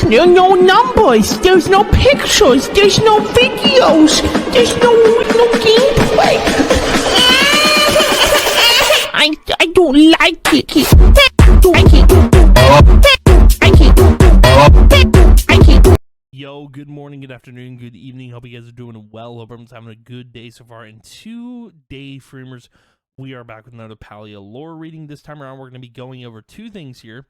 no numbers, there's no pictures, there's no videos, there's no gameplay. I don't like it. Yo, good morning, good afternoon, good evening. Hope you guys are doing well. Hope everyone's having a good day so far. And today, Framers, we are back with another Palia lore reading. This time around, we're going to be going over two things here.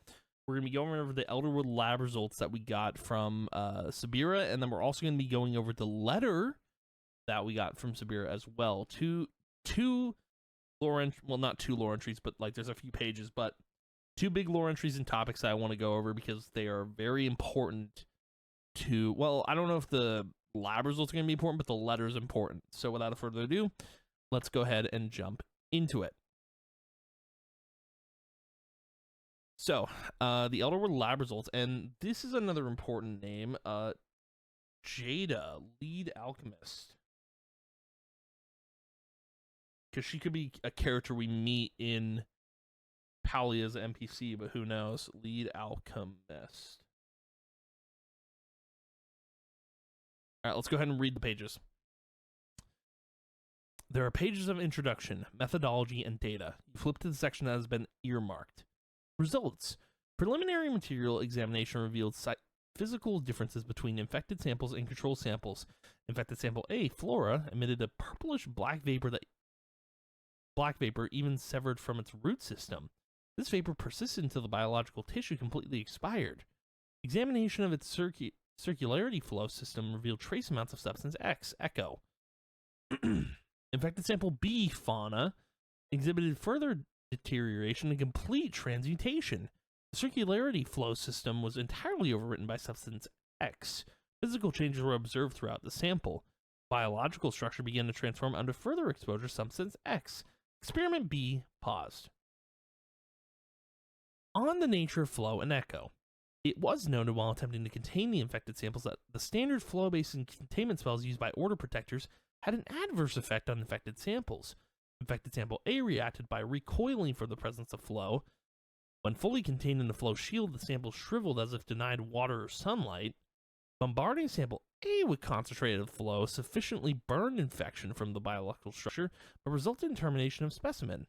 We're going to be going over the Elderwood lab results that we got from Sabira, and then we're also going to be going over the letter that we got from Sabira as well. Two lore entries, well, not two lore entries, but like there's a few pages, but two big lore entries and topics that I want to go over because they are very important to, well, I don't know if the lab results are going to be important, but the letter is important. So without further ado, let's go ahead and jump into it. So, the Elderwood lab results, and this is another important name, Jada, lead alchemist. Because she could be a character we meet in Palia's NPC, but who knows? Lead alchemist. All right, let's go ahead and read the pages. There are pages of introduction, methodology, and data. You flip to the section that has been earmarked. Results. Preliminary material examination revealed physical differences between infected samples and control samples. Infected sample A, Flora, emitted a purplish black vapor even severed from its root system. This vapor persisted until the biological tissue completely expired. Examination of its circularity flow system revealed trace amounts of substance X, Echo. Infected sample B, Fauna, exhibited further deterioration and complete transmutation. The circularity flow system was entirely overwritten by substance X. Physical changes were observed throughout the sample. Biological structure began to transform under further exposure to substance X. Experiment B paused. On the nature of flow and echo. It was noted while attempting to contain the infected samples that the standard flow-based containment spells used by order protectors had an adverse effect on infected samples. Infected sample A reacted by recoiling from the presence of flow. When fully contained in the flow shield, the sample shriveled as if denied water or sunlight. Bombarding sample A with concentrated flow sufficiently burned infection from the biological structure, but resulted in termination of specimen.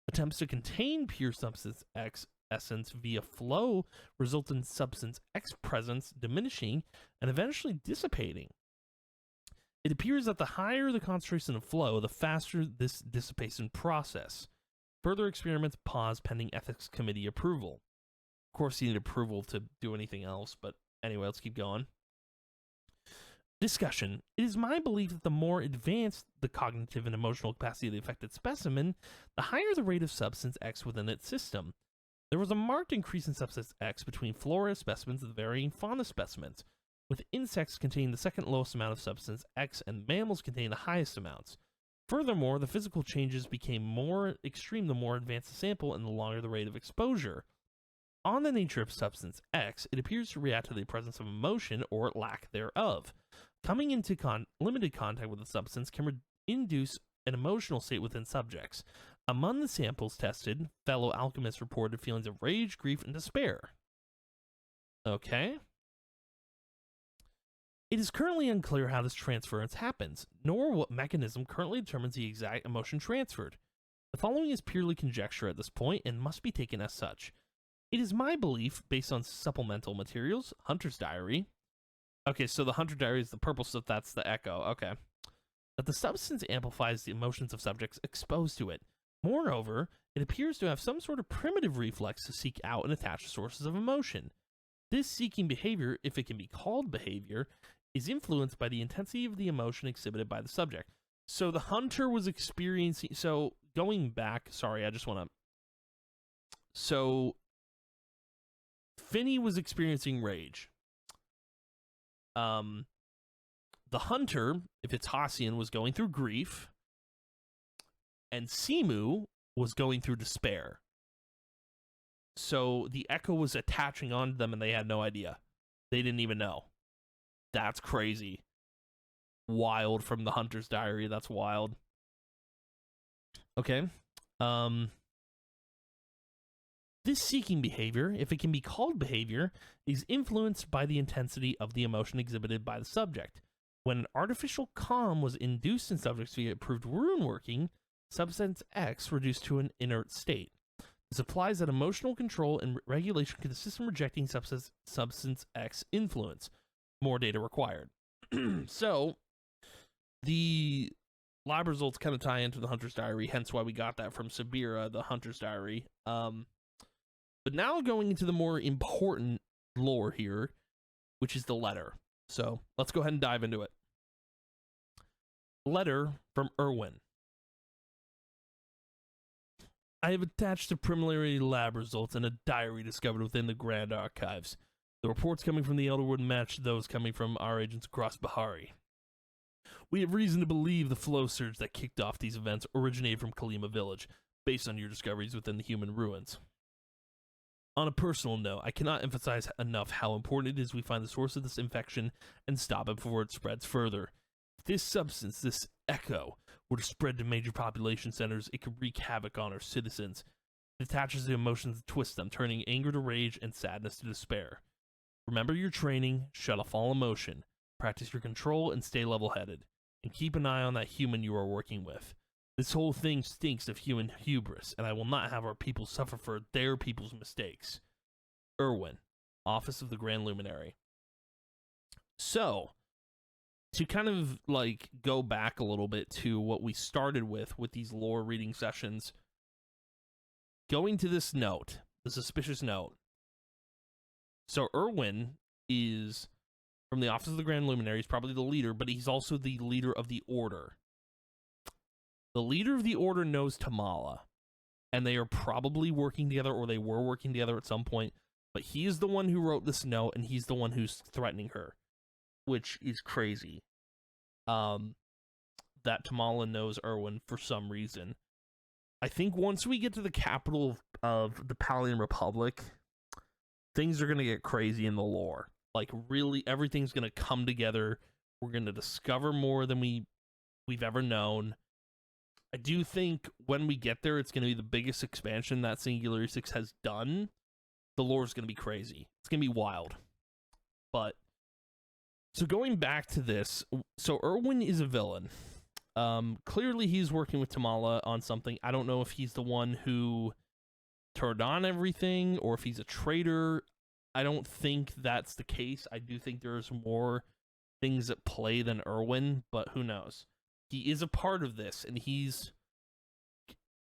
Attempts to contain pure substance X essence via flow result in substance X presence diminishing and eventually dissipating. It appears that the higher the concentration of flow, the faster this dissipation process. Further experiments pause pending ethics committee approval. Of course, you need approval to do anything else, but anyway, let's keep going. Discussion. It is my belief that the more advanced the cognitive and emotional capacity of the affected specimen, the higher the rate of substance X within its system. There was a marked increase in substance X between flora specimens and varying fauna specimens, with insects containing the second lowest amount of substance X and mammals containing the highest amounts. Furthermore, the physical changes became more extreme the more advanced the sample and the longer the rate of exposure. On the nature of substance X, it appears to react to the presence of emotion or lack thereof. Coming into limited contact with the substance can induce an emotional state within subjects. Among the samples tested, fellow alchemists reported feelings of rage, grief, and despair. Okay. It is currently unclear how this transference happens, nor what mechanism currently determines the exact emotion transferred. The following is purely conjecture at this point and must be taken as such. It is my belief, based on supplemental materials, Hunter's Diary. Okay, so the Hunter Diary is the purple stuff, that's the echo, okay. That the substance amplifies the emotions of subjects exposed to it. Moreover, it appears to have some sort of primitive reflex to seek out and attach to sources of emotion. This seeking behavior, if it can be called behavior, is influenced by the intensity of the emotion exhibited by the subject. So the hunter was experiencing, so going back, sorry, I just want to, so Finney was experiencing rage. The hunter, if it's Hassian, was going through grief, and Simu was going through despair. So the echo was attaching onto them and they had no idea. They didn't even know. That's crazy. Wild from the Hunter's Diary. That's wild. Okay. This seeking behavior, if it can be called behavior, is influenced by the intensity of the emotion exhibited by the subject. When an artificial calm was induced in subjects via approved rune working, substance X reduced to an inert state. This implies that emotional control and regulation can assist in rejecting substance X influence. More data required. So, the lab results kind of tie into the Hunter's Diary, hence why we got that from Sabira, the Hunter's Diary. But now going into the more important lore here, which is the letter. So, let's go ahead and dive into it. Letter from Erwin. I have attached the preliminary lab results and a diary discovered within the Grand Archives. The reports coming from the Elderwood match those coming from our agents across Bahari. We have reason to believe the flow surge that kicked off these events originated from Kalima village, based on your discoveries within the human ruins. On a personal note, I cannot emphasize enough how important it is we find the source of this infection and stop it before it spreads further. If this substance, this echo, were to spread to major population centers, it could wreak havoc on our citizens. It attaches the emotions and twists them, turning anger to rage and sadness to despair. Remember your training, shut off all emotion, practice your control, and stay level-headed. And keep an eye on that human you are working with. This whole thing stinks of human hubris, and I will not have our people suffer for their people's mistakes. Erwin, Office of the Grand Luminary. So, to kind of, like, go back a little bit to what we started with these lore reading sessions, going to this note, the suspicious note. So, Erwin is from the Office of the Grand Luminary. He's probably the leader, but he's also the leader of the Order. The leader of the Order knows Tamala, and they are probably working together, or they were working together at some point, but he is the one who wrote this note, and he's the one who's threatening her, which is crazy. That Tamala knows Erwin for some reason. I think once we get to the capital of the Palian Republic, things are going to get crazy in the lore. Like, really, everything's going to come together. We're going to discover more than we've ever known. I do think when we get there, it's going to be the biggest expansion that Singularity 6 has done. The lore is going to be crazy. It's going to be wild. But, so going back to this, so Erwin is a villain. Clearly he's working with Tamala on something. I don't know if he's the one who turned on everything, or if he's a traitor. I don't think that's the case. I do think there's more things at play than Erwin, but who knows? He is a part of this, and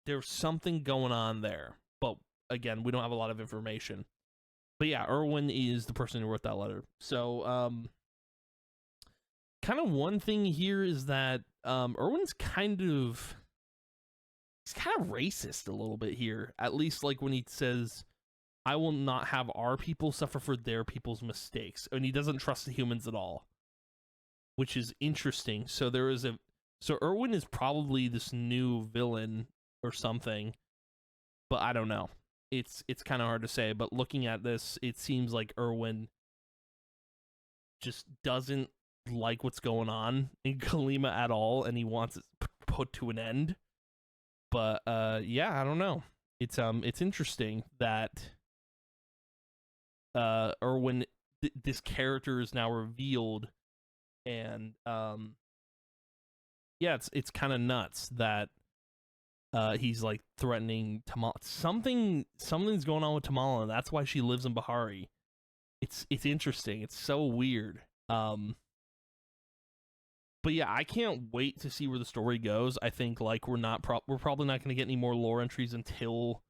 there's something going on there. But again, we don't have a lot of information. But yeah, Erwin is the person who wrote that letter. So, kind of one thing here is that Erwin's kind of racist a little bit here. At least like when he says, I will not have our people suffer for their people's mistakes. And he doesn't trust the humans at all, which is interesting. So Erwin is probably this new villain or something, but I don't know. It's kind of hard to say, but looking at this, it seems like Erwin just doesn't like what's going on in Kalima at all, and he wants it put to an end. But yeah, I don't know. It's interesting that Erwin, this character is now revealed, and yeah, it's kind of nuts that he's like threatening Tamala. Something's going on with Tamala, and that's why she lives in Bahari. It's interesting. It's so weird. But yeah, I can't wait to see where the story goes. I think like we're probably not going to get any more lore entries until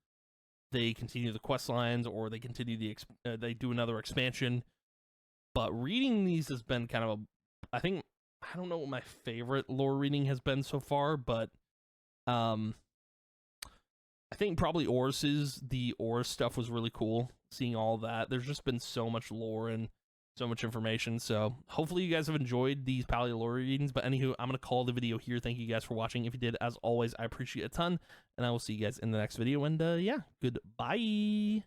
they continue the quest lines, or they continue they do another expansion. But reading these has been kind of I don't know what my favorite lore reading has been so far, but I think probably the Oris stuff was really cool. Seeing all that, there's just been so much lore and so much information. So hopefully you guys have enjoyed these Palia lore readings. But anywho, I'm gonna call the video here. Thank you guys for watching. If you did, as always, I appreciate it a ton, and I will see you guys in the next video. And yeah, goodbye.